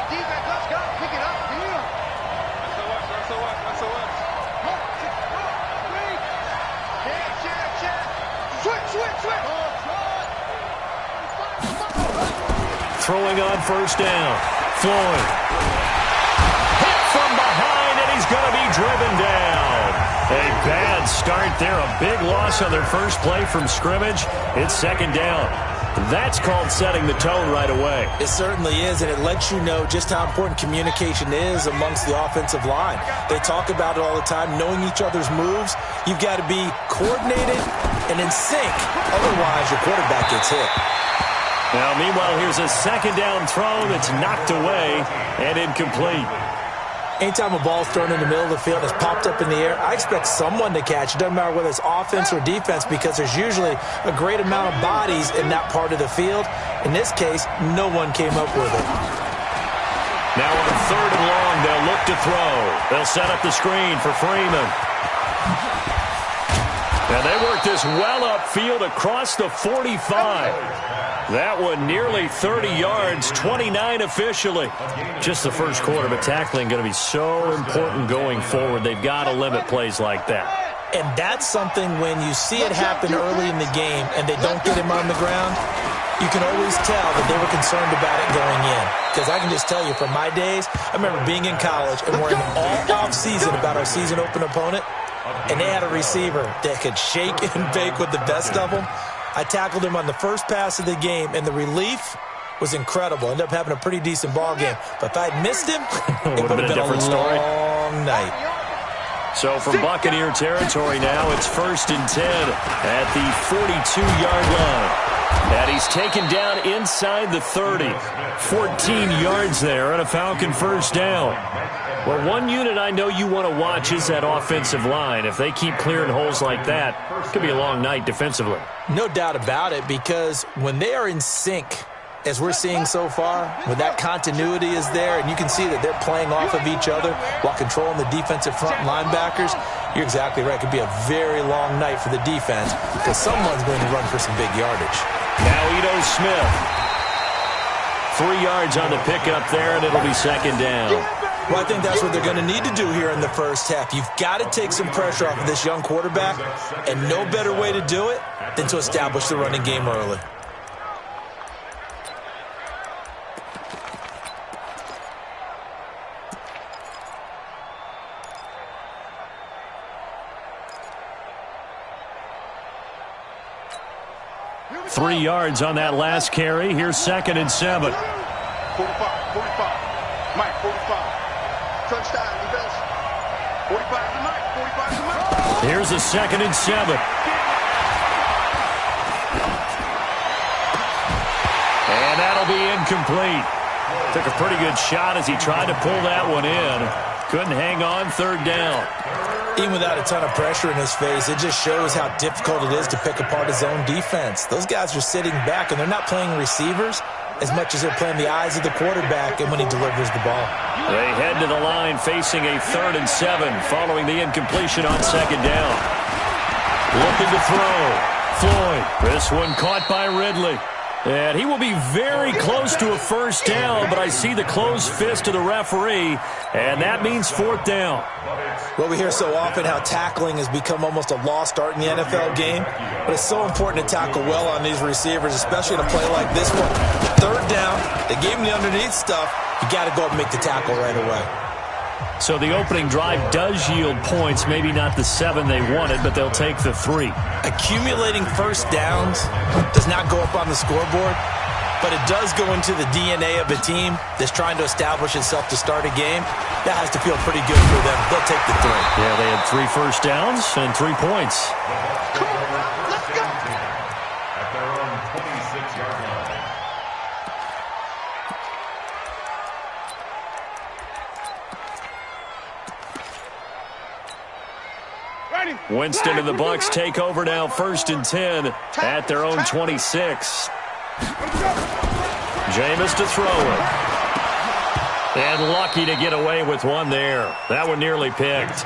defense, let's go. Pick it up. Switch. Throwing on first down. Floyd. Hit from behind, and he's going to be driven down. A bad start there. A big loss on their first play from scrimmage. It's second down. That's called setting the tone right away. It certainly is, and it lets you know just how important communication is amongst the offensive line. They talk about it all the time, knowing each other's moves. You've got to be coordinated and in sync. Otherwise, your quarterback gets hit. Now, meanwhile, here's a second down throw that's knocked away and incomplete. Anytime a ball's thrown in the middle of the field, it's popped up in the air, I expect someone to catch. It doesn't matter whether it's offense or defense because there's usually a great amount of bodies in that part of the field. In this case, no one came up with it. Now on third and long, they'll look to throw. They'll set up the screen for Freeman. And they work this well upfield across the 45. That one nearly 30 yards, 29 officially. Just the first quarter, but tackling going to be so important going forward. They've got to limit plays like that. And that's something when you see it happen early in the game and they don't get him on the ground, you can always tell that they were concerned about it going in. Because I can just tell you from my days, I remember being in college and worrying all off-season about our season-open opponent, and they had a receiver that could shake and bake with the best of them. I tackled him on the first pass of the game, and the relief was incredible. Ended up having a pretty decent ball game. But if I'd missed him, it would have been a different story. Long night. So from Buccaneer territory now, it's 1st and 10 at the 42-yard line. And he's taken down inside the 30. 14 yards there and a Falcon first down. Well, one unit I know you want to watch is that offensive line. If they keep clearing holes like that, it could be a long night defensively. No doubt about it, because when they are in sync, as we're seeing so far, when that continuity is there, and you can see that they're playing off of each other while controlling the defensive front linebackers, you're exactly right. It could be a very long night for the defense because someone's going to run for some big yardage. Now Ito Smith. 3 yards on the pickup there, and it'll be second down. Well, I think that's what they're going to need to do here in the first half. You've got to take some pressure off of this young quarterback, and no better way to do it than to establish the running game early. Three yards on that last carry. Here's 2nd and 7. 45. Mike, 45. Touchdown, defense. 45 to Mike. 45 to Mike. Here's a 2nd and 7. And that'll be incomplete. Took a pretty good shot as he tried to pull that one in. Couldn't hang on, third down. Even without a ton of pressure in his face, it just shows how difficult it is to pick apart his own defense. Those guys are sitting back, and they're not playing receivers as much as they're playing the eyes of the quarterback and when he delivers the ball. They head to the line facing a 3rd and 7 following the incompletion on second down. Looking to throw. Floyd. This one caught by Ridley. And he will be very close to a first down, but I see the closed fist of the referee, and that means 4th down. Well, we hear so often how tackling has become almost a lost art in the NFL game, but it's so important to tackle well on these receivers, especially in a play like this one. 3rd down, they gave him the underneath stuff. You got to go up and make the tackle right away. So the opening drive does yield points, maybe not the 7 they wanted, but they'll take the 3. Accumulating first downs does not go up on the scoreboard, but it does go into the DNA of a team that's trying to establish itself to start a game. That has to feel pretty good for them. They'll take the 3. Yeah, they had 3 first downs and 3 points. Come on, let's go. At their own 26-yard line. Winston and the Bucs take over now, 1st and 10 at their own 26. Jameis to throw it. And lucky to get away with one there. That one nearly picked.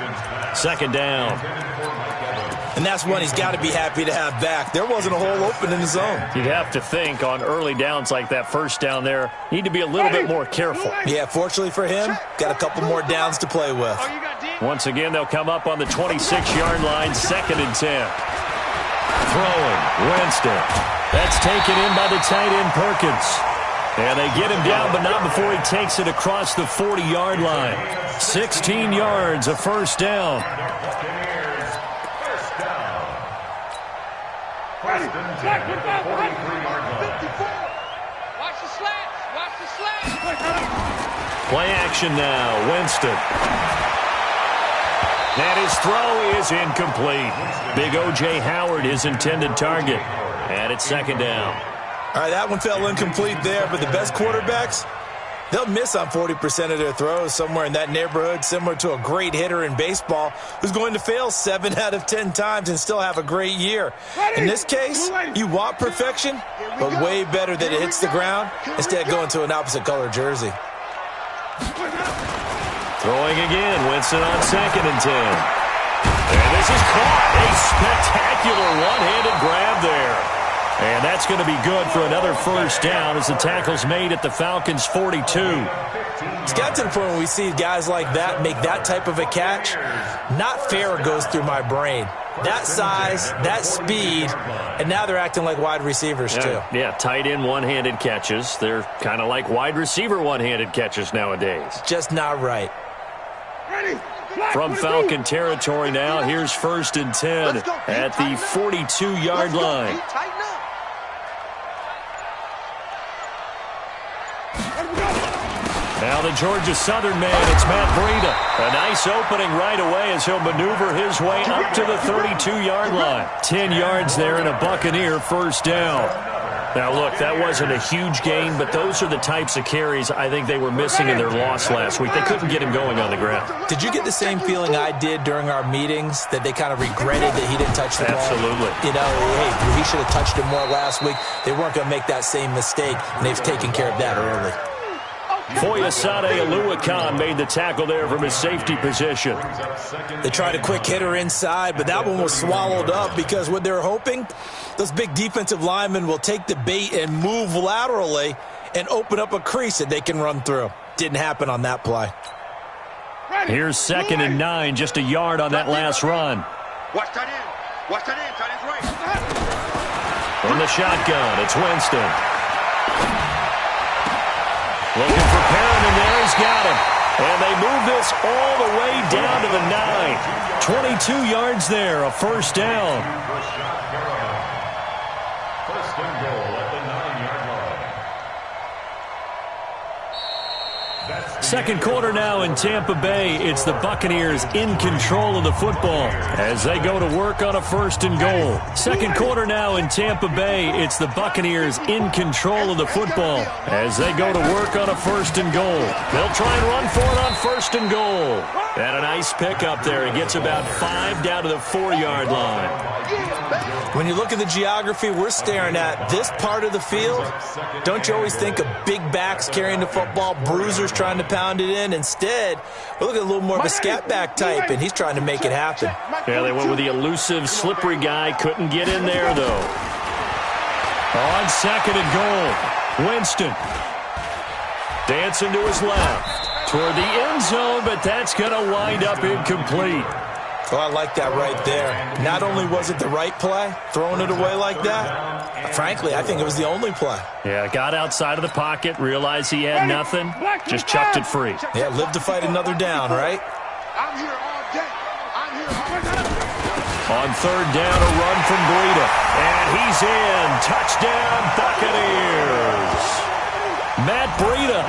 2nd down. And that's one he's got to be happy to have back. There wasn't a hole open in the zone. You'd have to think on early downs like that first down there, need to be a little bit more careful. Yeah, fortunately for him, got a couple more downs to play with. Once again, they'll come up on the 26-yard line, 2nd and 10. Throwing, Winston. That's taken in by the tight end, Perkins. And they get him down, but not before he takes it across the 40-yard line. 16 yards, a first down. Watch the slats. Watch the slats. Play action now. Winston. And his throw is incomplete. Big O.J. Howard, his intended target. And it's 2nd down. All right, that one fell incomplete there, but the best quarterbacks, they'll miss on 40% of their throws, somewhere in that neighborhood, similar to a great hitter in baseball who's going to fail 7 out of 10 times and still have a great year. In this case, you want perfection, but way better that it hits the ground instead of going to an opposite color jersey. Throwing again, Winston on 2nd and 10. And this is caught. A spectacular one-handed grab there. And that's going to be good for another first down as the tackle's made at the Falcons' 42. It's got to the point where we see guys like that make that type of a catch. Not fair goes through my brain. That size, that speed, and now they're acting like wide receivers too. Yeah, tight end one-handed catches. They're kind of like wide receiver one-handed catches nowadays. Just not right. From Falcon territory now, here's 1st and 10 at the 42-yard line. Now the Georgia Southern man, it's Matt Breida. A nice opening right away as he'll maneuver his way up to the 32-yard line. 10 yards there and a Buccaneer first down. Now, look, that wasn't a huge gain, but those are the types of carries I think they were missing in their loss last week. They couldn't get him going on the ground. Did you get the same feeling I did during our meetings, that they kind of regretted that he didn't touch the ball? Absolutely. You know, hey, he should have touched it more last week. They weren't going to make that same mistake, and they've taken care of that early. Foyesade Aluakan made the tackle there from his safety position. They tried a quick hitter inside, but that one was swallowed up because what they're hoping, those big defensive linemen will take the bait and move laterally and open up a crease that they can run through. Didn't happen on that play. Here's 2nd and 9, just a yard on that last run. Watch tight end. Watch tight end. Tight end's right. From the shotgun, it's Winston. Looking for Perriman there, he's got him. And they move this all the way down to the 9. 22 yards there, a first down. First and goal at the 9-yard line. Second quarter now in Tampa Bay. It's the Buccaneers in control of the football as they go to work on a first and goal. Second quarter now in Tampa Bay. It's the Buccaneers in control of the football as they go to work on a first and goal. They'll try and run for it on first and goal. And a nice pick up there. He gets about 5 down to the 4-yard line. When you look at the geography we're staring at, this part of the field, don't you always think of big backs carrying the football, bruisers trying to pound it in? Instead, we're looking at a little more of a scat back type, and he's trying to make it happen. Yeah, they went with the elusive, slippery guy. Couldn't get in there, though. On 2nd and goal, Winston dancing to his left toward the end zone, but that's going to wind up incomplete. Oh, I like that right there. Not only was it the right play, throwing it away like that, frankly, I think it was the only play. Yeah, got outside of the pocket, realized he had nothing, just chucked it free. Yeah, live to fight another down, right? I'm here all day. I'm here all day. On 3rd down, a run from Breida. And he's in. Touchdown, Buccaneers. Matt Breida.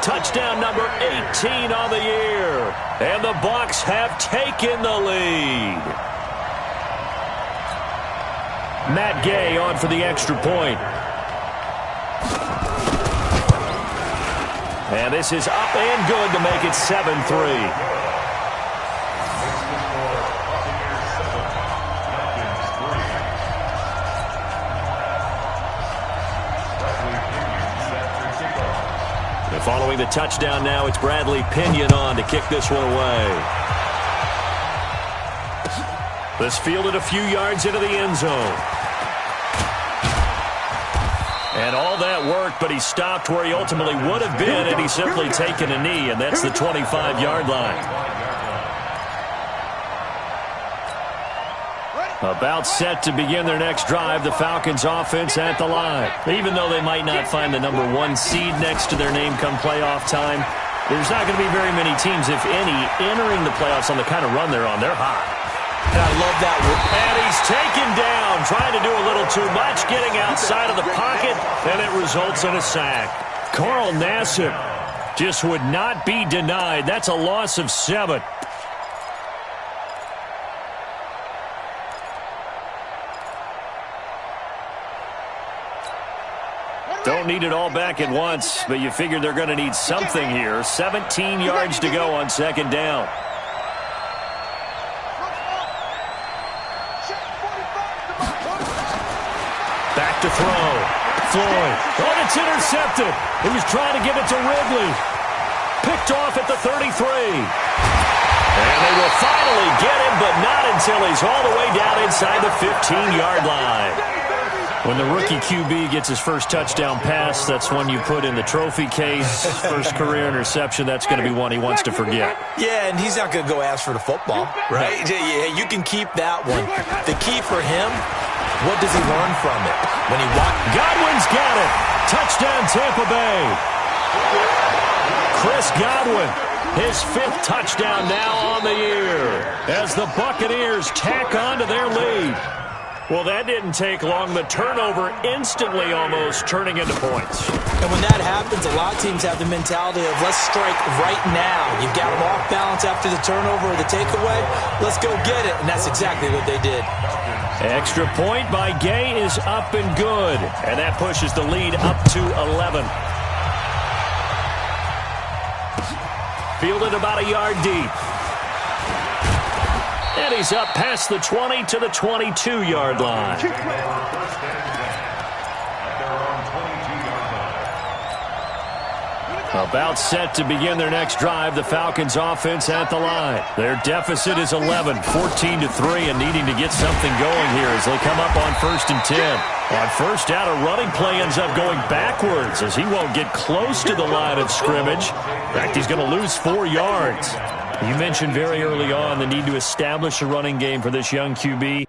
Touchdown number 18 on the year. And the Bucs have taken the lead. Matt Gay on for the extra point. And this is up and good to make it 7-3. Following the touchdown now, it's Bradley Pinion on to kick this one away. This fielded a few yards into the end zone. And all that worked, but he stopped where he ultimately would have been had he simply taken a knee, and that's the 25-yard line. About set to begin their next drive, the Falcons offense at the line. Even though they might not find the number 1 seed next to their name come playoff time, there's not going to be very many teams, if any, entering the playoffs on the kind of run they're on. They're hot. And I love that. And he's taken down, trying to do a little too much, getting outside of the pocket, and it results in a sack. Carl Nassib just would not be denied. That's a loss of 7. Don't need it all back at once, but you figure they're going to need something here. 17 yards to go on second down. Back to throw. Floyd. Oh, it's intercepted. He was trying to give it to Ridley. Picked off at the 33. And they will finally get him, but not until he's all the way down inside the 15-yard line. When the rookie QB gets his first touchdown pass, that's one you put in the trophy case. First career interception, that's going to be one he wants to forget. Yeah, and he's not going to go ask for the football, right? Yeah, you can keep that one. The key for him, what does he learn from it? When he Godwin's got it. Touchdown, Tampa Bay. Chris Godwin, his 5th touchdown now on the year as the Buccaneers tack on to their lead. Well, that didn't take long. The turnover instantly almost turning into points. And when that happens, a lot of teams have the mentality of let's strike right now. You've got them off balance after the turnover or the takeaway. Let's go get it. And that's exactly what they did. Extra point by Gay is up and good. And that pushes the lead up to 11. Fielded about a yard deep. And he's up past the 20 to the 22-yard line. About set to begin their next drive, the Falcons offense at the line. Their deficit is 11, 14-3, and needing to get something going here as they come up on 1st and 10. On first down, a running play ends up going backwards as he won't get close to the line of scrimmage. In fact, he's going to lose 4 yards. You mentioned very early on the need to establish a running game for this young QB.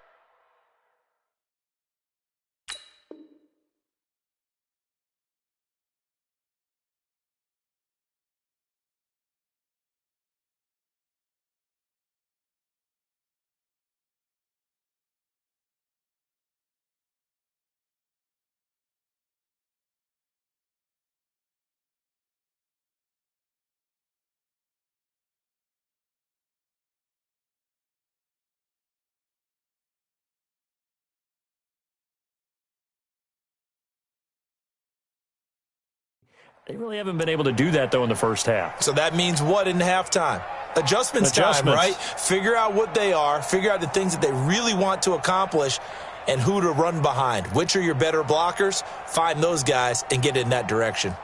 They really haven't been able to do that, though, in the first half. So that means what in halftime? Adjustments time, right? Figure out what they are. Figure out the things that they really want to accomplish and who to run behind. Which are your better blockers? Find those guys and get in that direction.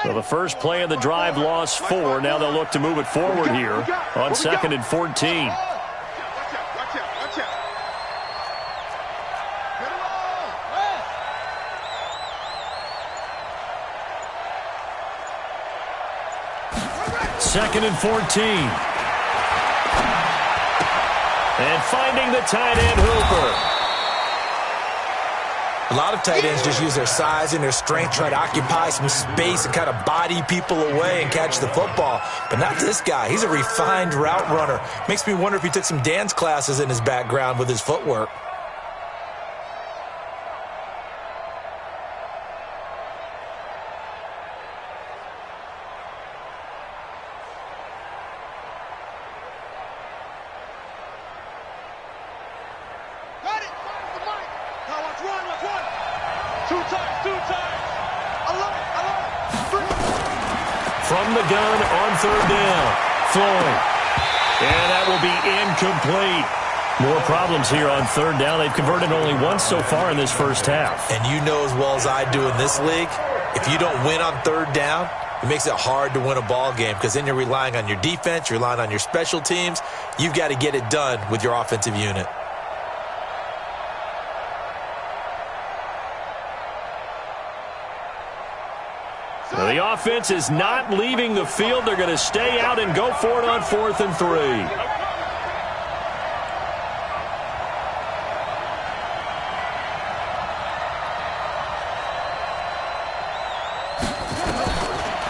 So the first play of the drive lost 4. Now they'll look to move it forward here on 2nd and 14. Second and 14. And finding the tight end, Hooper. A lot of tight ends just use their size and their strength, try to occupy some space and kind of body people away and catch the football. But not this guy. He's a refined route runner. Makes me wonder if he took some dance classes in his background with his footwork. From the gun on 3rd down, Floyd. And that will be incomplete. More problems here on 3rd down. They've converted only once so far in this first half. And you know as well as I do in this league, if you don't win on 3rd down, It makes it hard to win a ball game because then you're relying on your defense, you're relying on your special teams. You've got to get it done with your offensive unit. Well, the offense is not leaving the field. They're going to stay out and go for it on 4th and 3.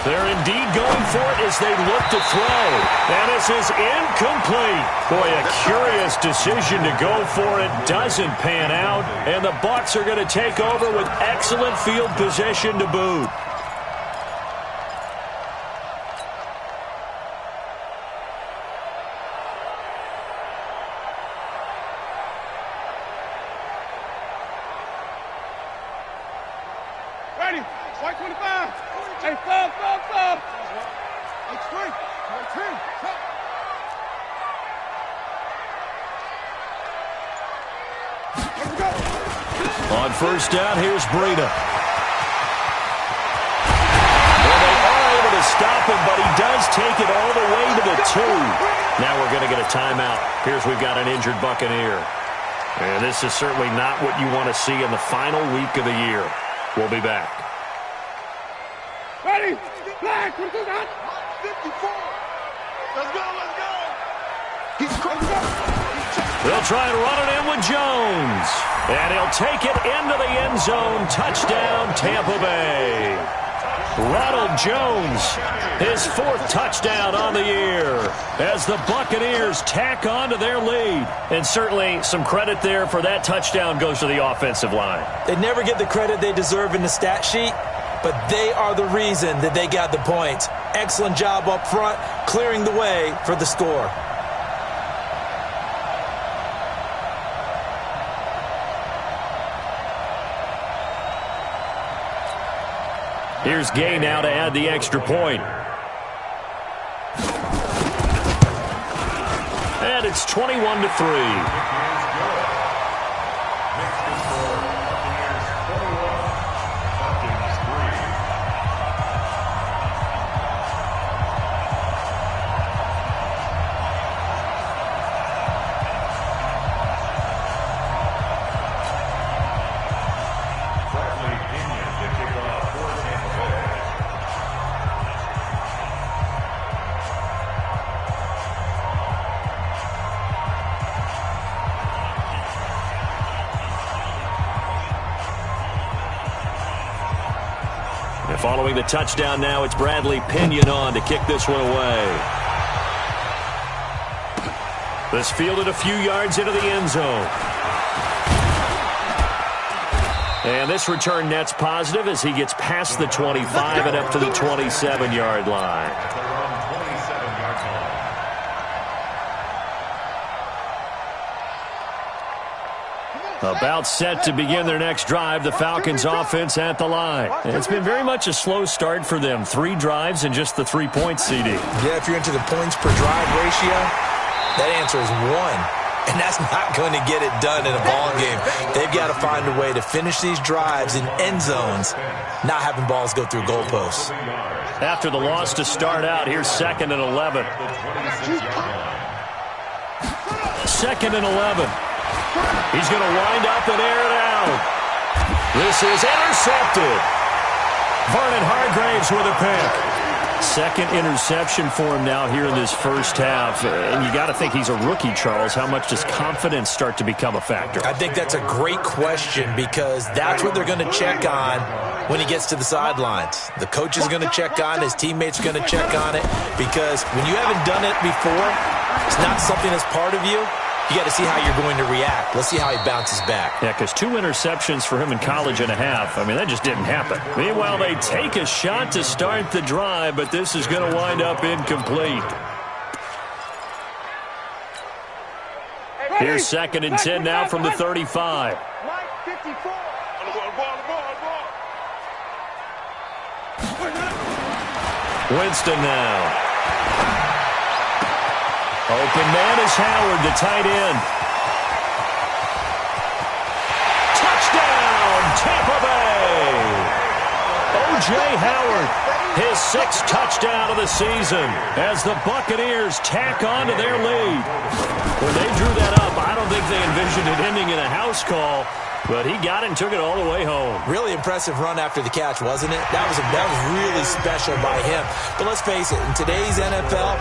They're indeed going for it as they look to throw. And this is incomplete. Boy, a curious decision to go for it. Doesn't pan out. And the Bucs are going to take over with excellent field position to boot. Ready. White 25. Hey, fall. It's 3. 10. Let's go. On 1st down, here's Breida. Well, they are able to stop him, but he does take it all the way to the 2. Now we're going to get a timeout. Here's we've got an injured Buccaneer. And this is certainly not what you want to see in the final week of the year. We'll be back. Ready. Flag. 54. Let's go. He's crazy. They'll try and run it in with Jones. And he'll take it into the end zone. Touchdown, Tampa Bay. Ronald Jones, his 4th touchdown on the year as the Buccaneers tack on to their lead. And certainly some credit there for that touchdown goes to the offensive line. They never get the credit they deserve in the stat sheet, but they are the reason that they got the points. Excellent job up front, clearing the way for the score. Here's Gay now to add the extra point. And it's 21-3. Following the touchdown now, it's Bradley Pinion on to kick this one away. This fielded a few yards into the end zone. And this return net's positive as he gets past the 25 and up to the 27-yard line. About set to begin their next drive, the Falcons offense at the line. And it's been very much a slow start for them. 3 drives and just the 3 points, CD. Yeah, if you're into the points per drive ratio, that answer is 1. And that's not going to get it done in a ball game. They've got to find a way to finish these drives in end zones, not having balls go through goalposts. After the loss to start out, here's 2nd and 11. 2nd and 11. He's going to wind up and air it out. This is intercepted. Vernon Hargraves with a pick. 2nd interception for him now here in this first half. And you got to think he's a rookie, Charles. How much does confidence start to become a factor? I think that's a great question because that's what they're going to check on when he gets to the sidelines. The coach is going to check on, his teammates are going to check on it because when you haven't done it before, it's not something that's part of you. You got to see how you're going to react. Let's see how he bounces back. Yeah, because 2 interceptions for him in college and a half. I mean, that just didn't happen. Meanwhile, they take a shot to start the drive, but this is going to wind up incomplete. Here's 2nd and 10 now from the 35. Winston now. Open man is Howard, the tight end. Touchdown, Tampa Bay! O.J. Howard, his 6th touchdown of the season as the Buccaneers tack on to their lead. When they drew that up, I don't think they envisioned it ending in a house call, but he got it and took it all the way home. Really impressive run after the catch, wasn't it? That was really special by him. But let's face it, in today's NFL,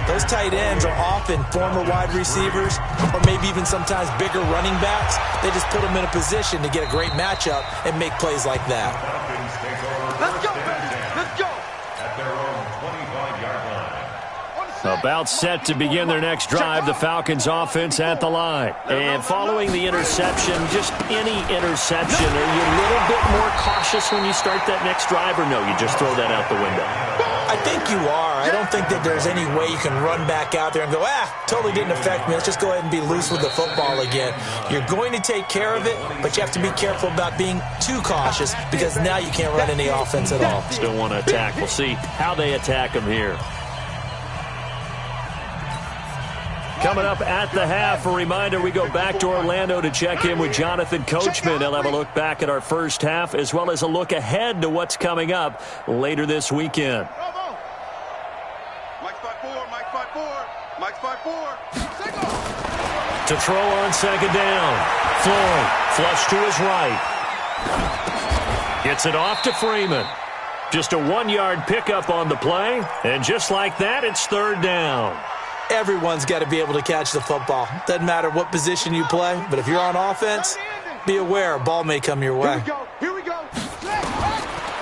those tight ends are often former wide receivers or maybe even sometimes bigger running backs. They just put them in a position to get a great matchup and make plays like that. Let's go, baby. Let's go. At their own 25-yard line. About set to begin their next drive, the Falcons offense at the line. And following the interception, just any interception, are you a little bit more cautious when you start that next drive, or no, you just throw that out the window? I think you are. I don't think that there's any way you can run back out there and go, totally didn't affect me. Let's just go ahead and be loose with the football again. You're going to take care of it, but you have to be careful about being too cautious because now you can't run any offense at all. Still want to attack. We'll see how they attack them here. Coming up at the half, a reminder, we go back to Orlando to check in with Jonathan Coachman. He'll have a look back at our first half as well as a look ahead to what's coming up later this weekend. Mike's 5-4, Mike's 5-4, Mike's 5-4. To throw on second down. Floyd, flush to his right. Gets it off to Freeman. Just a 1-yard pickup on the play, and just like that, it's third down. Everyone's got to be able to catch the football. Doesn't matter what position you play, but if you're on offense, be aware a ball may come your way. Here we go.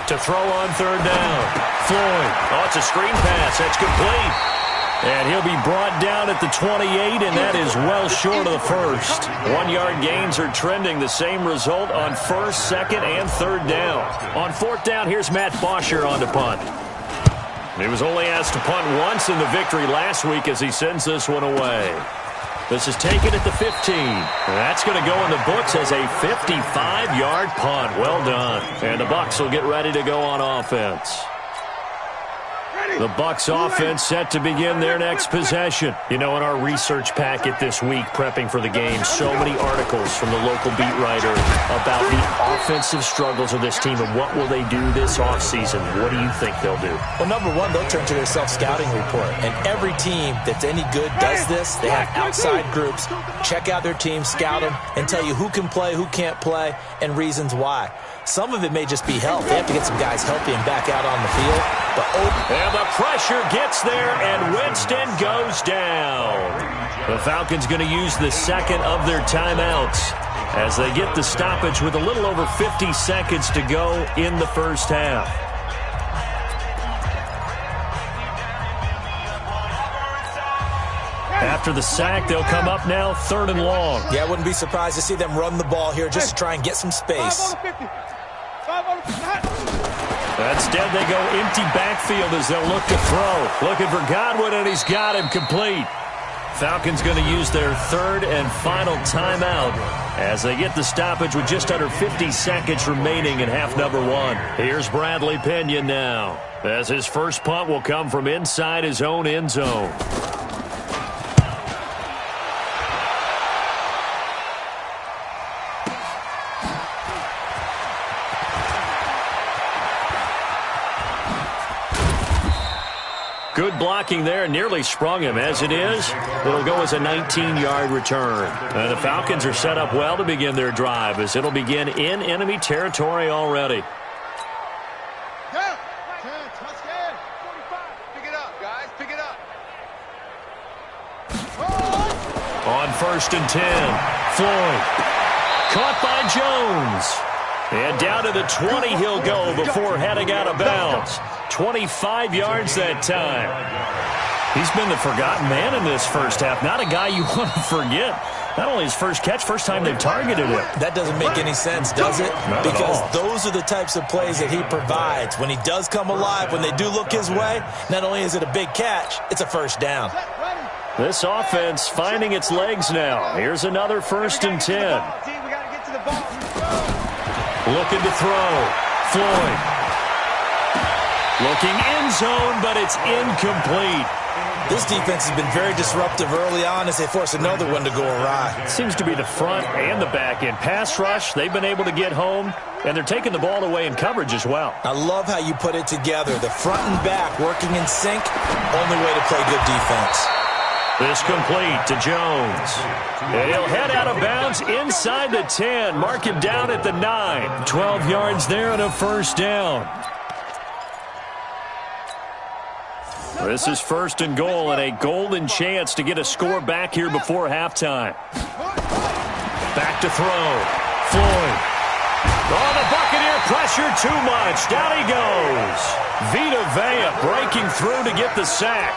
To throw on third down. Floyd. Oh, it's a screen pass. That's complete. And he'll be brought down at the 28, and that is well short of the first. 1-yard gains are trending the same result on first, second, and third down. On fourth down, here's Matt Bosher on to punt. He was only asked to punt once in the victory last week as he sends this one away. This is taken at the 15. That's going to go in the books as a 55-yard punt. Well done. And the Bucs will get ready to go on offense. The Bucs offense set to begin their next possession. You know, in our research packet this week, prepping for the game, so many articles from the local beat writer about the offensive struggles of this team and what will they do this offseason. What do you think they'll do? Well, number one, they'll turn to their self-scouting report. And every team that's any good does this. They have outside groups, check out their team, scout them, and tell you who can play, who can't play, and reasons why. Some of it may just be health. They have to get some guys healthy and back out on the field. And the pressure gets there, and Winston goes down. The Falcons going to use the second of their timeouts as they get the stoppage with a little over 50 seconds to go in the first half. After the sack, they'll come up now, third and long. Yeah, I wouldn't be surprised to see them run the ball here just to try and get some space. Instead, they go empty backfield as they'll look to throw. Looking for Godwin, and he's got him complete. Falcons going to use their third and final timeout as they get the stoppage with just under 50 seconds remaining in half number one. Here's Bradley Pinion now as his first punt will come from inside his own end zone. Good blocking there, nearly sprung him. As it is, it'll go as a 19-yard return. And the Falcons are set up well to begin their drive as it'll begin in enemy territory already. Yeah. Pick it up, guys. Pick it up. On first and 10, Floyd. Caught by Jones. And down to the 20 he'll go before heading out of bounds. 25 yards that time. He's been the forgotten man in this first half. Not a guy you want to forget. Not only his first catch, first time they've targeted him. That doesn't make any sense, does it? Because those are the types of plays that he provides. When he does come alive, when they do look his way, not only is it a big catch, it's a first down. This offense finding its legs now. Here's another first and 10. Looking to throw. Floyd. Looking end zone, but it's incomplete. This defense has been very disruptive early on as they force another one to go awry. Seems to be the front and the back end. Pass rush, they've been able to get home, and they're taking the ball away in coverage as well. I love how you put it together. The front and back working in sync, only way to play good defense. This complete to Jones. And he'll head out of bounds inside the 10. Mark him down at the 9. 12 yards there and a first down. This is first and goal and a golden chance to get a score back here before halftime. Back to throw. Floyd. Oh, the Buccaneer pressure too much. Down he goes. Vita Vea breaking through to get the sack.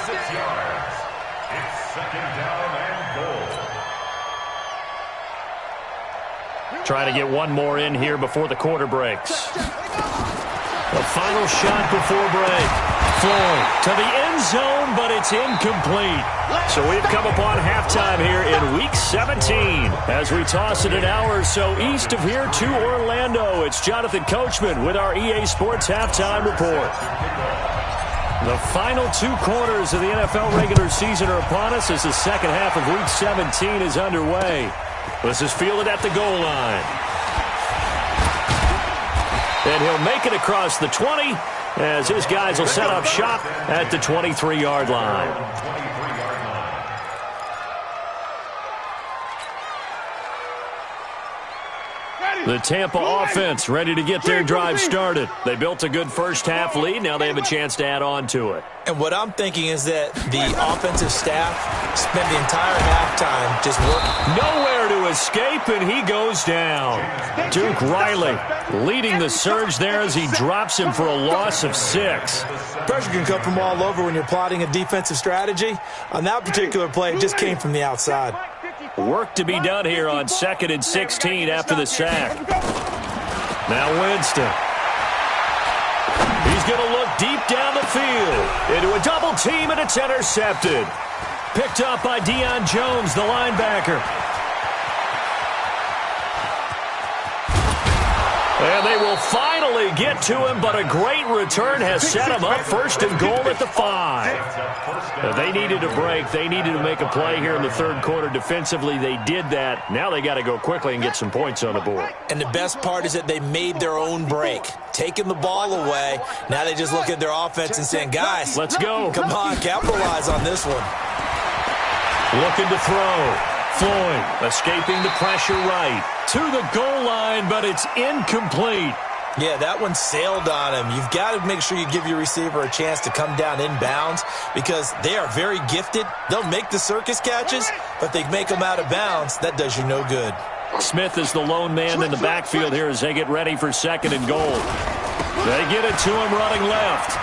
6 yards. It's second down and goal. Trying to get one more in here before the quarter breaks. The final shot before break. Floyd to the end zone, but it's incomplete. So we've come upon halftime here in Week 17. As we toss it an hour or so east of here to Orlando, it's Jonathan Coachman with our EA Sports Halftime Report. The final 2 quarters of the NFL regular season are upon us as the second half of Week 17 is underway. This is fielded at the goal line. And he'll make it across the 20 as his guys will set up shop at the 23-yard line. The Tampa offense ready to get their drive started. They built a good first-half lead. Now they have a chance to add on to it. And what I'm thinking is that the offensive staff spent the entire halftime just working. Nowhere to escape, and he goes down. Duke Riley leading the surge there as he drops him for a loss of 6. Pressure can come from all over when you're plotting a defensive strategy. On that particular play, it just came from the outside. Work to be done here on 2nd and 16 after the sack. Now Winston. He's going to look deep down the field. Into a double team, and it's intercepted. Picked up by Deion Jones, the linebacker. And they will finally get to him, but a great return has set him up first and goal at the 5. They needed a break. They needed to make a play here in the third quarter defensively. They did that. Now they got to go quickly and get some points on the board. And the best part is that they made their own break, taking the ball away. Now they just look at their offense and saying, guys, let's go. Come on, capitalize on this one. Looking to throw. Floyd escaping the pressure right to the goal line, but it's incomplete. Yeah, that one sailed on him. You've got to make sure you give your receiver a chance to come down inbounds because they are very gifted. They'll make the circus catches, but they make them out of bounds. That does you no good. Smith is the lone man in the backfield here as they get ready for 2nd and goal. They get it to him running left.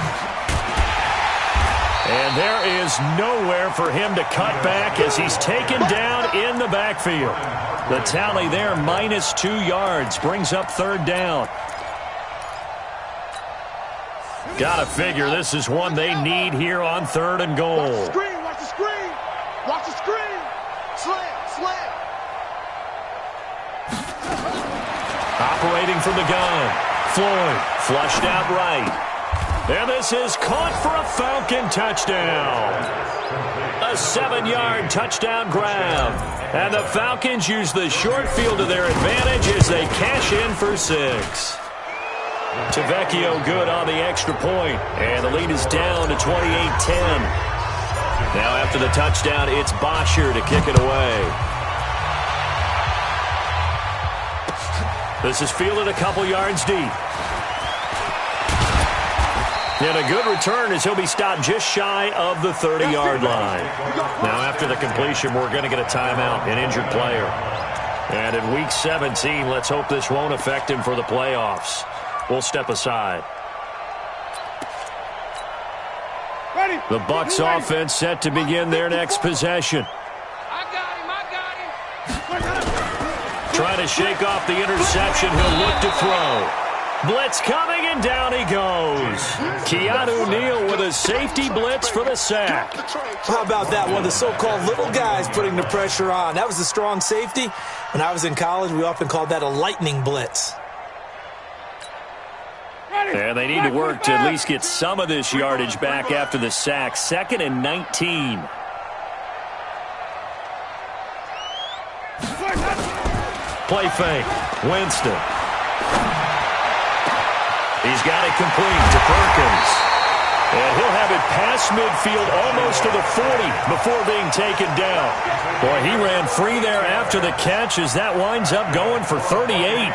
And there is nowhere for him to cut back as he's taken down in the backfield. The tally there, -2 yards, brings up 3rd down. Gotta figure this is one they need here on 3rd and goal. Watch the screen, watch the screen, watch the screen. Slam. Operating from the gun. Floyd flushed out right. And this is caught for a Falcon touchdown. A 7-yard touchdown grab. And the Falcons use the short field to their advantage as they cash in for 6. Tavecchio good on the extra point. And the lead is down to 28-10. Now after the touchdown, it's Bosher to kick it away. This is fielded a couple yards deep. And a good return as he'll be stopped just shy of the 30-yard line. Now after the completion, we're going to get a timeout, an injured player. And in Week 17, let's hope this won't affect him for the playoffs. We'll step aside. The Bucs offense set to begin their next possession. I got him. Trying to shake off the interception. He'll look to throw. Blitz coming, and down he goes. Keanu Neal with a safety blitz for the sack. How about that? One of the so-called little guys putting the pressure on. That was a strong safety. When I was in college, we often called that a lightning blitz. And they need to work to at least get some of this yardage back after the sack. 2nd and 19. Play fake. Winston. He's got it complete to Perkins. And he'll have it past midfield almost to the 40 before being taken down. Boy, he ran free there after the catch as that winds up going for 38.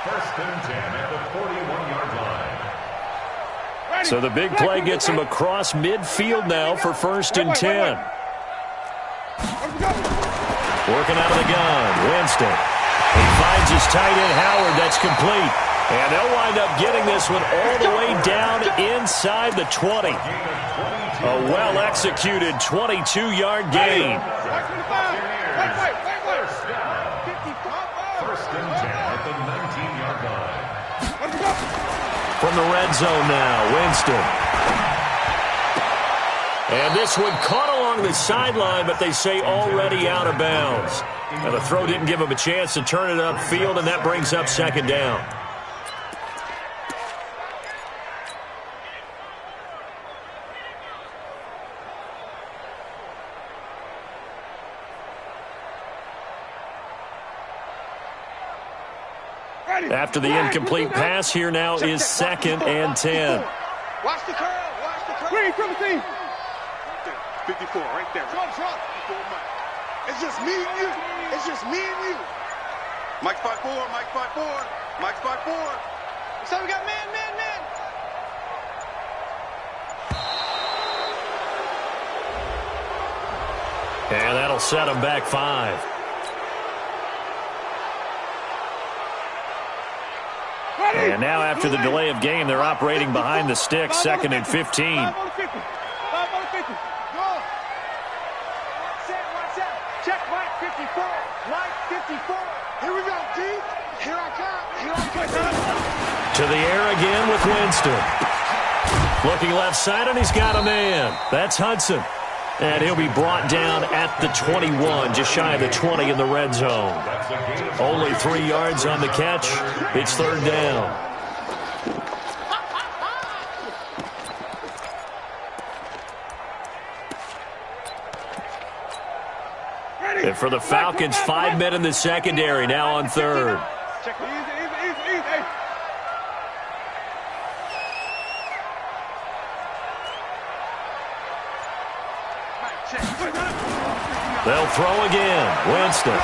First and 10 at the 41-yard line. So the big play gets him across midfield now for 1st and 10. Working out of the gun, Winston. He finds his tight end, Howard. That's complete. And they'll wind up getting this one all the way down inside the 20. A well-executed 22-yard gain. First and 10 at the 19-yard line. From the red zone now, Winston. And this one caught along the sideline, but they say already out of bounds. Now the throw didn't give him a chance to turn it upfield, and that brings up 2nd down. After the incomplete pass, here now is 2nd and 10. Watch the curl. Watch the curl. Where from the team? 54, right there. It's just me and you. It's just me and you. Mike's 5'4", Mike's 5'4", Mike's 5'4". So we got man. And that'll set him back 5. And now after the delay of game, they're operating behind the sticks, 2nd and 15. Check Mike 54. Mike 54. Here we go, D. Here I come. To the air again with Winston. Looking left side, and he's got a man. That's Hudson. And he'll be brought down at the 21, just shy of the 20 in the red zone. Only 3 yards on the catch. It's 3rd down. And for the Falcons, 5 men in the secondary now on 3rd. They'll throw again. Winston.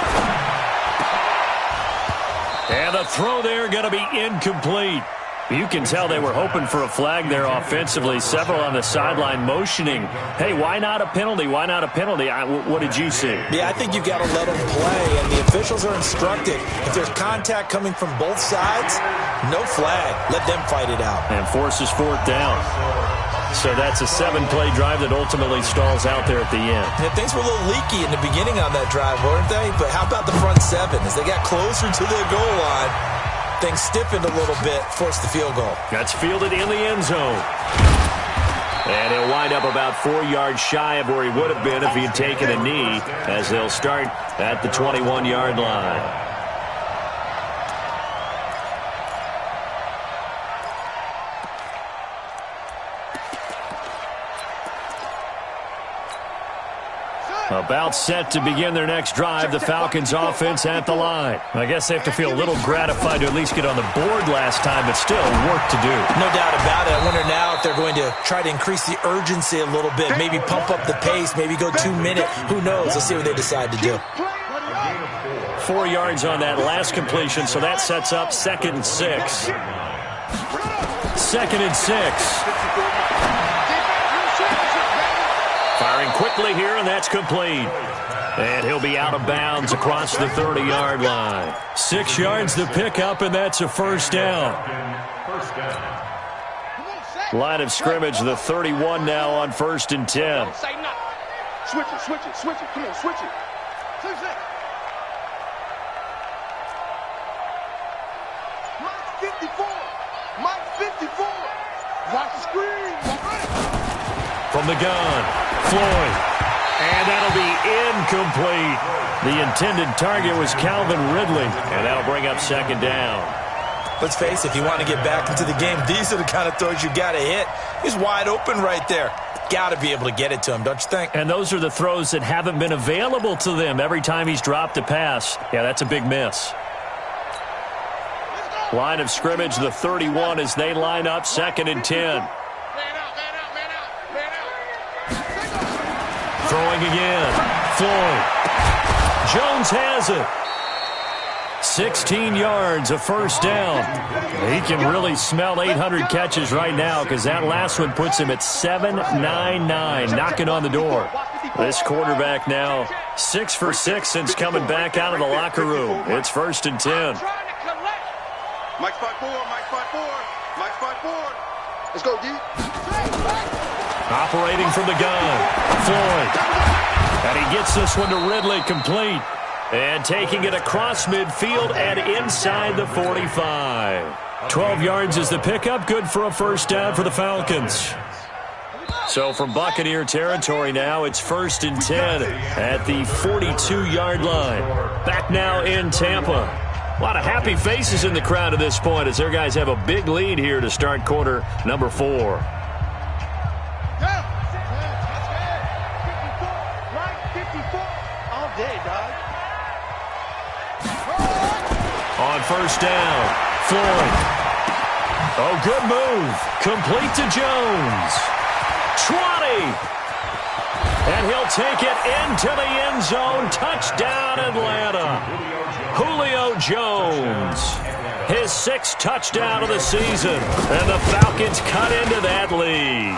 And the throw there going to be incomplete. You can tell they were hoping for a flag there offensively. Several on the sideline motioning, hey, why not a penalty? Why not a penalty? What did you see? Yeah, I think you got to let them play, and the officials are instructed. If there's contact coming from both sides, no flag. Let them fight it out. And forces 4th down. So that's a 7-play drive that ultimately stalls out there at the end. Yeah, things were a little leaky in the beginning on that drive, weren't they? But how about the front 7? As they got closer to the goal line, things stiffened a little bit, forced the field goal. That's fielded in the end zone. And he'll wind up about 4 yards shy of where he would have been if he had taken a knee, as they'll start at the 21-yard line. About set to begin their next drive, the Falcons offense at the line. I guess they have to feel a little gratified to at least get on the board last time, but still work to do. No doubt about it. I wonder now if they're going to try to increase the urgency a little bit, maybe pump up the pace, maybe go 2 minutes. Who knows? Let's see what they decide to do. 4 yards on that last completion, so that sets up 2nd and 6. 2nd and 6. Firing quickly here, and that's complete. And he'll be out of bounds across the 30-yard line. 6 yards to pick up, and that's a 1st down. Line of scrimmage, the 31 now on 1st and 10. Switch it. Come on, switch it. Mike 54. Watch the screen. From the gun. Floyd, and that'll be incomplete. The intended target was Calvin Ridley, and that'll bring up 2nd down. Let's face it, if you want to get back into the game, these are the kind of throws you got to hit. He's wide open right there. Got to be able to get it to him, don't you think? And those are the throws that haven't been available to them every time he's dropped a pass. Yeah, that's a big miss. Line of scrimmage, the 31 as they line up, 2nd and 10. Throwing again. Floyd. Jones has it. 16 yards, a first down. He can really smell 800 catches right now because that last one puts him at 799, knocking on the door. This quarterback now 6 for 6 since coming back out of the locker room. It's 1st and 10. Mike 5-4, Mike 5-4, Mike 5-4. Let's go, D. Operating from the gun, Floyd. And he gets this one to Ridley, complete. And taking it across midfield and inside the 45. 12 yards is the pickup, good for a first down for the Falcons. So from Buccaneer territory now, it's 1st and 10 at the 42-yard line. Back now in Tampa. A lot of happy faces in the crowd at this point as their guys have a big lead here to start quarter number 4. On first down, Floyd. Oh, good move. Complete to Jones. 20. And he'll take it into the end zone. Touchdown, Atlanta. Julio Jones. His 6th touchdown of the season. And the Falcons cut into that lead.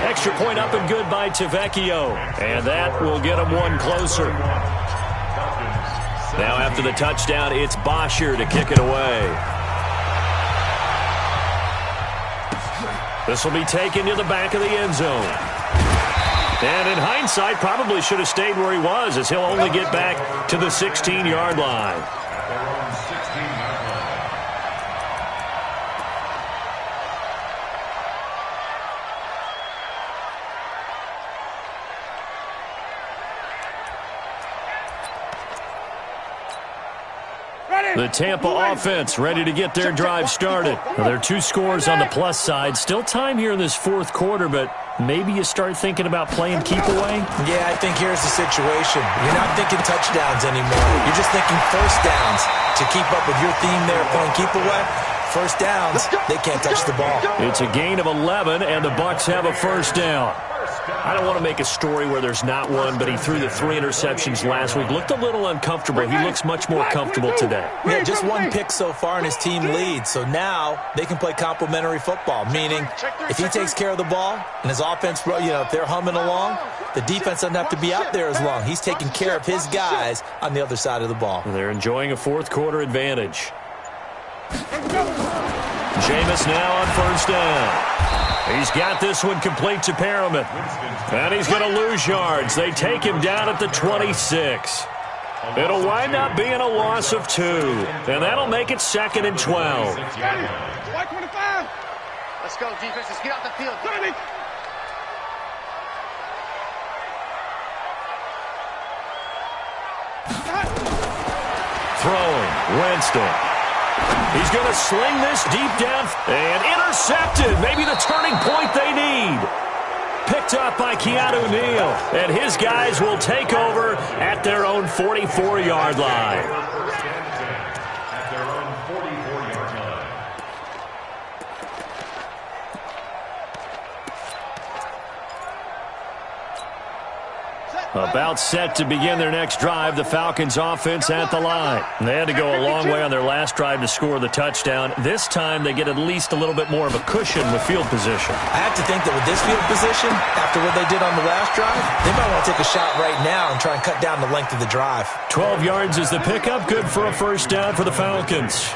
Extra point up and good by Tavecchio. And that will get them one closer. Now after the touchdown, it's Bosher to kick it away. This will be taken to the back of the end zone. And in hindsight, probably should have stayed where he was as he'll only get back to the 16-yard line. The Tampa offense ready to get their drive started. Well, there are 2 scores on the plus side. Still time here in this 4th quarter, but maybe you start thinking about playing keep away? Yeah, I think here's the situation. You're not thinking touchdowns anymore. You're just thinking first downs. To keep up with your theme there, playing keep away, first downs, they can't touch the ball. It's a gain of 11, and the Bucs have a first down. I don't want to make a story where there's not one, but he threw the 3 interceptions last week. Looked a little uncomfortable. He looks much more comfortable today. Yeah, just 1 pick so far and his team leads. So now they can play complementary football, meaning if he takes care of the ball and his offense, if they're humming along, the defense doesn't have to be out there as long. He's taking care of his guys on the other side of the ball. They're enjoying a 4th quarter advantage. Jameis now on first down. He's got this one complete to Perriman. And he's going to lose yards. They take him down at the 26. It'll wind up being a loss of 2. And that'll make it 2nd and 12. Let's go, defense. Let's get out the field. Throwing, Winston. He's going to sling this deep down and intercepted. Maybe the turning point they need. Picked up by Keanu Neal. And his guys will take over at their own 44-yard line. About set to begin their next drive, the Falcons offense at the line. They had to go a long way on their last drive to score the touchdown. This time they get at least a little bit more of a cushion with field position. I have to think that with this field position, after what they did on the last drive, they might want to take a shot right now and try and cut down the length of the drive. 12 yards is the pickup, good for a first down for the Falcons.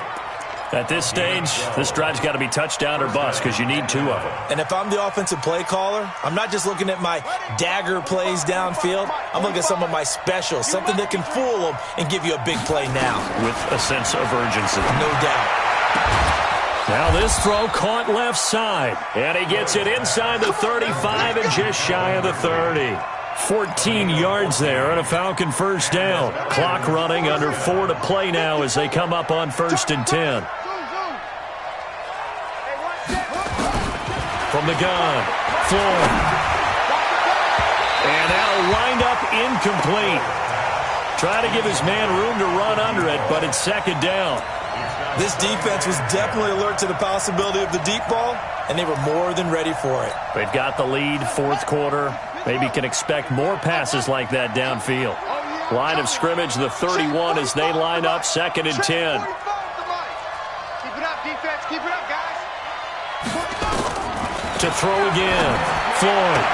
At this stage, this drive's got to be touchdown or bust because you need 2 of them. And if I'm the offensive play caller, I'm not just looking at my dagger plays downfield. I'm looking at some of my specials, something that can fool them and give you a big play now. With a sense of urgency. No doubt. Now this throw caught left side. And he gets it inside the 35 and just shy of the 30. 14 yards there and a Falcon first down. Clock running under 4 to play now as they come up on 1st and 10. From the gun, Floyd. And that'll wind up incomplete. Try to give his man room to run under it, but it's second down. This defense was definitely alert to the possibility of the deep ball, and they were more than ready for it. They've got the lead, fourth quarter. Maybe can expect more passes like that downfield. Line of scrimmage, the 31 as they line up, 2nd and 10. Keep it up, defense. Keep it up, guys. To throw again, Floyd.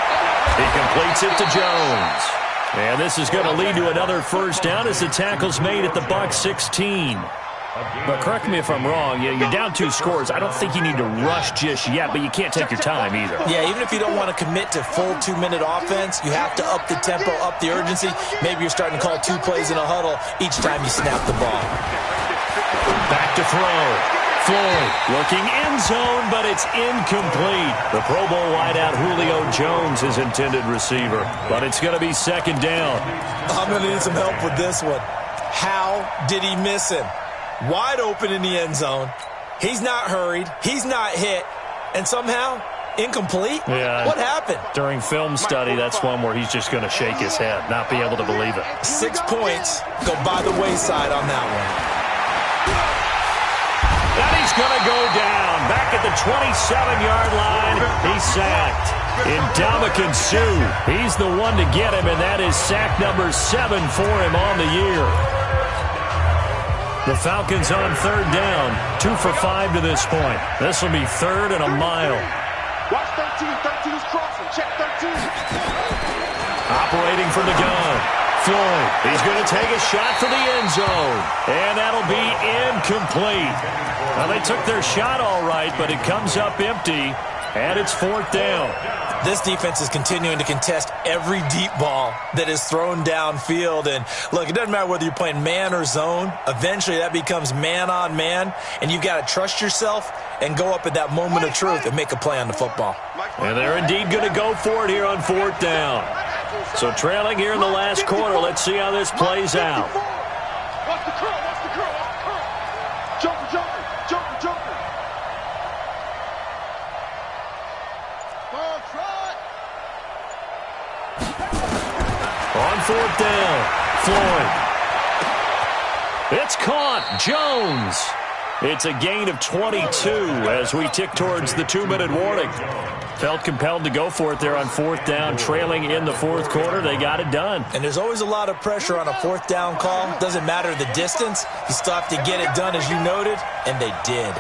He completes it to Jones. And this is going to lead to another first down as the tackle's made at the Bucs 16. But correct me if I'm wrong, you're down 2 scores. I don't think you need to rush just yet, but you can't take your time either. Yeah, even if you don't want to commit to full 2-minute offense, you have to up the tempo, up the urgency. Maybe you're starting to call 2 plays in a huddle each time you snap the ball. Back to throw. Floyd looking end zone, but it's incomplete. The Pro Bowl wideout Julio Jones, his intended receiver. But it's going to be second down. I'm going to need some help with this one. How did he miss him? Wide open in the end zone. He's not hurried. He's not hit. And somehow, incomplete? Yeah. What happened? During film study, that's one where he's just going to shake his head, not be able to believe it. 6 points go by the wayside on that one. And he's going to go down. Back at the 27-yard line, he's sacked. Ndamukong Suh, he's the one to get him, and that is sack number 7 for him on the year. The Falcons on 3rd down, 2 for 5 to this point. This will be 3rd and a mile. Watch 13. 13 is crossing. Check 13. Operating from the gun. Floyd, he's going to take a shot for the end zone. And that'll be incomplete. Now, they took their shot all right, but it comes up empty, and it's 4th down. This defense is continuing to contest every deep ball that is thrown downfield. And, look, it doesn't matter whether you're playing man or zone. Eventually, that becomes man-on-man, and you've got to trust yourself and go up at that moment of truth and make a play on the football. And they're indeed going to go for it here on 4th down. So trailing here in the last quarter, let's see how this plays out. Watch the curl. Watch the curl. Watch the curl. Jumper, jumper. Jumper, jumper. Ball trot. On 4th down, Floyd. It's caught. Jones. It's a gain of 22 as we tick towards the 2-minute warning. Felt compelled to go for it there on 4th down, trailing in the 4th quarter. They got it done. And there's always a lot of pressure on a 4th down call. Doesn't matter the distance. You still have to get it done, as you noted, and they did.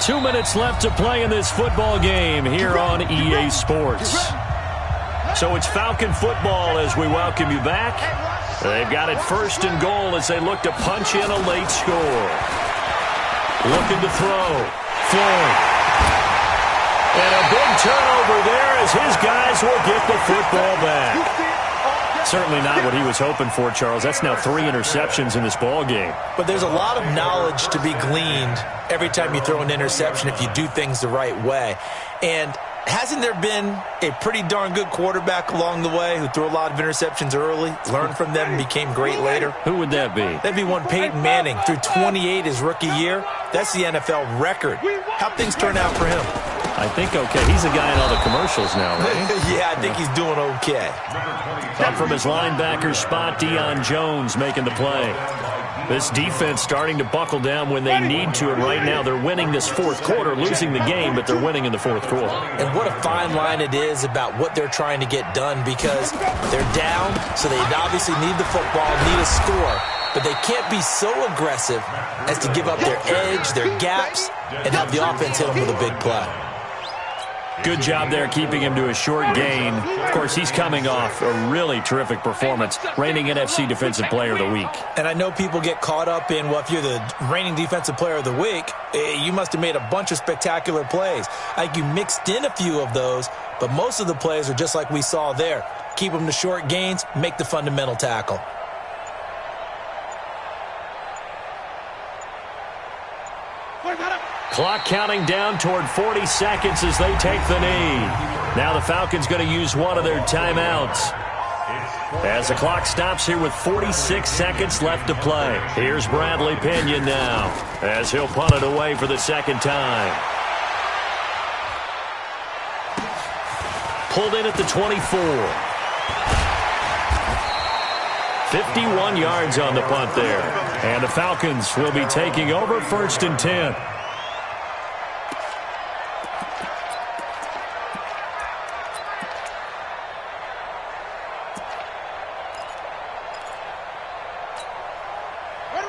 2 minutes left to play in this football game here on EA Sports. So it's Falcon football as we welcome you back. They've got it 1st and goal as they look to punch in a late score. Looking to throw. Floyd. And a big turnover there as his guys will get the football back. Certainly not what he was hoping for, Charles. That's now 3 interceptions in this ball game. But there's a lot of knowledge to be gleaned every time you throw an interception if you do things the right way. And hasn't there been a pretty darn good quarterback along the way who threw a lot of interceptions early, learned from them, and became great later? Who would that be? That'd be one Peyton Manning, threw 28 his rookie year. That's the NFL record. How'd things turn out for him? I think okay. He's a guy in all the commercials now, right? Yeah, I think he's doing okay. Up from his linebacker spot, Deion Jones making the play. This defense starting to buckle down when they need to, and right now they're winning this 4th quarter, losing the game, but they're winning in the 4th quarter. And what a fine line it is about what they're trying to get done, because they're down, so they obviously need the football, need a score, but they can't be so aggressive as to give up their edge, their gaps, and have the offense hit them with a big play. Good job there keeping him to a short gain. Of course, he's coming off a really terrific performance, reigning NFC Defensive Player of the Week. And I know people get caught up in, well, if you're the reigning Defensive Player of the Week, you must have made a bunch of spectacular plays. I think you mixed in a few of those, but most of the plays are just like we saw there. Keep them to short gains, make the fundamental tackle. Clock counting down toward 40 seconds as they take the knee. Now the Falcons going to use one of their timeouts. As the clock stops here with 46 seconds left to play. Here's Bradley Pinion now as he'll punt it away for the 2nd time. pulled in at the 24. 51 yards on the punt there. And the Falcons will be taking over 1st and 10.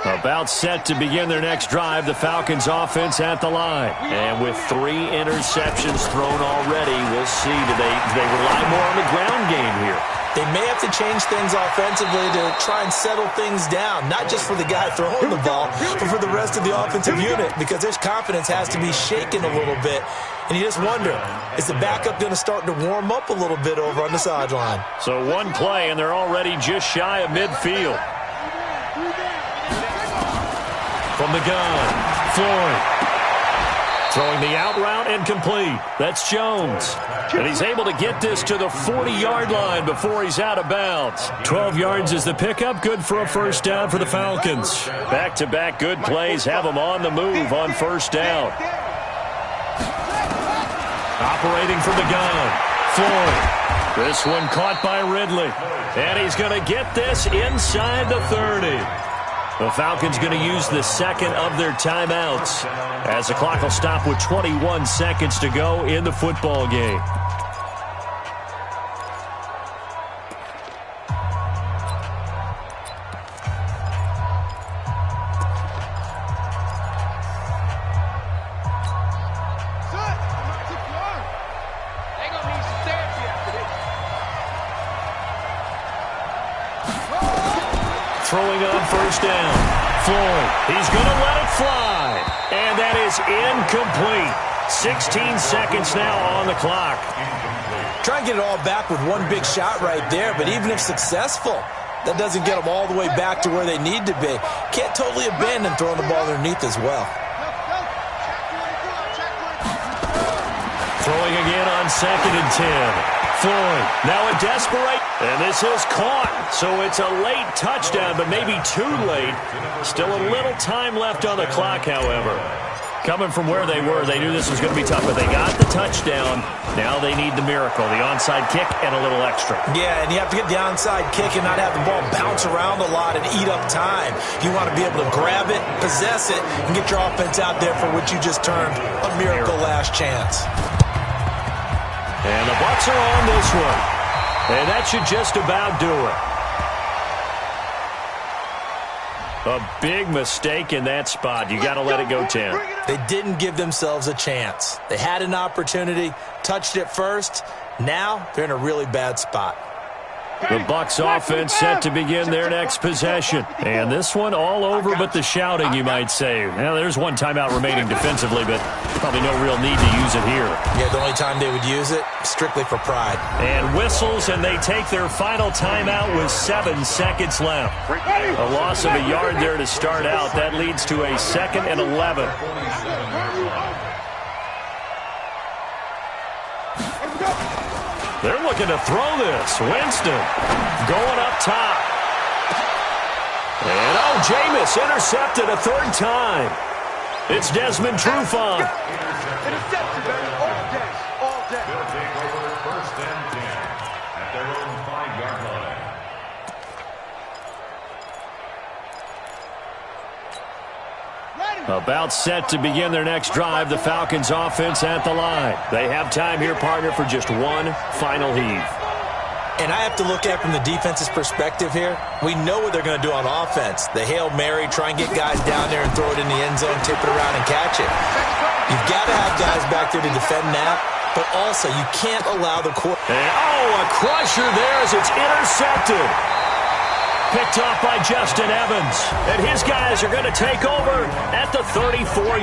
About set to begin their next drive, the Falcons offense at the line. And with 3 interceptions thrown already, we'll see. Do they rely more on the ground game here? They may have to change things offensively to try and settle things down, not just for the guy throwing the ball, but for the rest of the offensive unit, because their confidence has to be shaken a little bit. And you just wonder, is the backup going to start to warm up a little bit over on the sideline? So one play, and they're already just shy of midfield. From the gun, Floyd. Throwing the out route and complete. That's Jones. And he's able to get this to the 40-yard line before he's out of bounds. 12 yards is the pickup. Good for a first down for the Falcons. Back-to-back good plays have them on the move on first down. Operating from the gun, Floyd. This one caught by Ridley. And he's going to get this inside the 30. The Falcons going to use the second of their timeouts as the clock will stop with 21 seconds to go in the football game. Throwing on first down. Floyd, he's going to let it fly. And that is incomplete. 16 seconds now on the clock. Try and get it all back with one big shot right there, but even if successful, that doesn't get them all the way back to where they need to be. Can't totally abandon throwing the ball underneath as well. Throwing again on 2nd and 10. Floyd, now a desperate, and this is caught. So it's a late touchdown, but maybe too late. Still a little time left on the clock, however. Coming from where they were, they knew this was going to be tough, but they got the touchdown. Now they need the miracle, the onside kick and a little extra. Yeah, and you have to get the onside kick and not have the ball bounce around a lot and eat up time. You want to be able to grab it, possess it, and get your offense out there for what you just termed a miracle last chance. And the Bucs are on this one. And that should just about do it. A big mistake in that spot. You got to let it go 10. They didn't give themselves a chance. They had an opportunity, touched it first. Now they're in a really bad spot. The Bucs offense set to begin their next possession. And this one all over but the shouting, you might say. Well, there's one timeout remaining defensively, but probably no real need to use it here. Yeah, the only time they would use it, strictly for pride. And whistles, and they take their final timeout with 7 seconds left. A loss of a yard there to start out. That leads to a 2nd and 11. They're looking to throw this. Winston going up top. And, oh, Jameis intercepted a 3rd time. It's Desmond Trufant. Intercepted, baby. All day. All day. They'll take over 1st and 10 at their own 5-yard line. About set to begin their next drive, the Falcons offense at the line. They have time here, partner, for just one final heave. And I have to look at it from the defense's perspective here. We know what they're going to do on offense. The Hail Mary, try and get guys down there and throw it in the end zone, tip it around and catch it. You've got to have guys back there to defend that, but also you can't allow the quarterback. Oh, a crusher there as it's intercepted. Picked off by Justin Evans. And his guys are going to take over at the 34-yard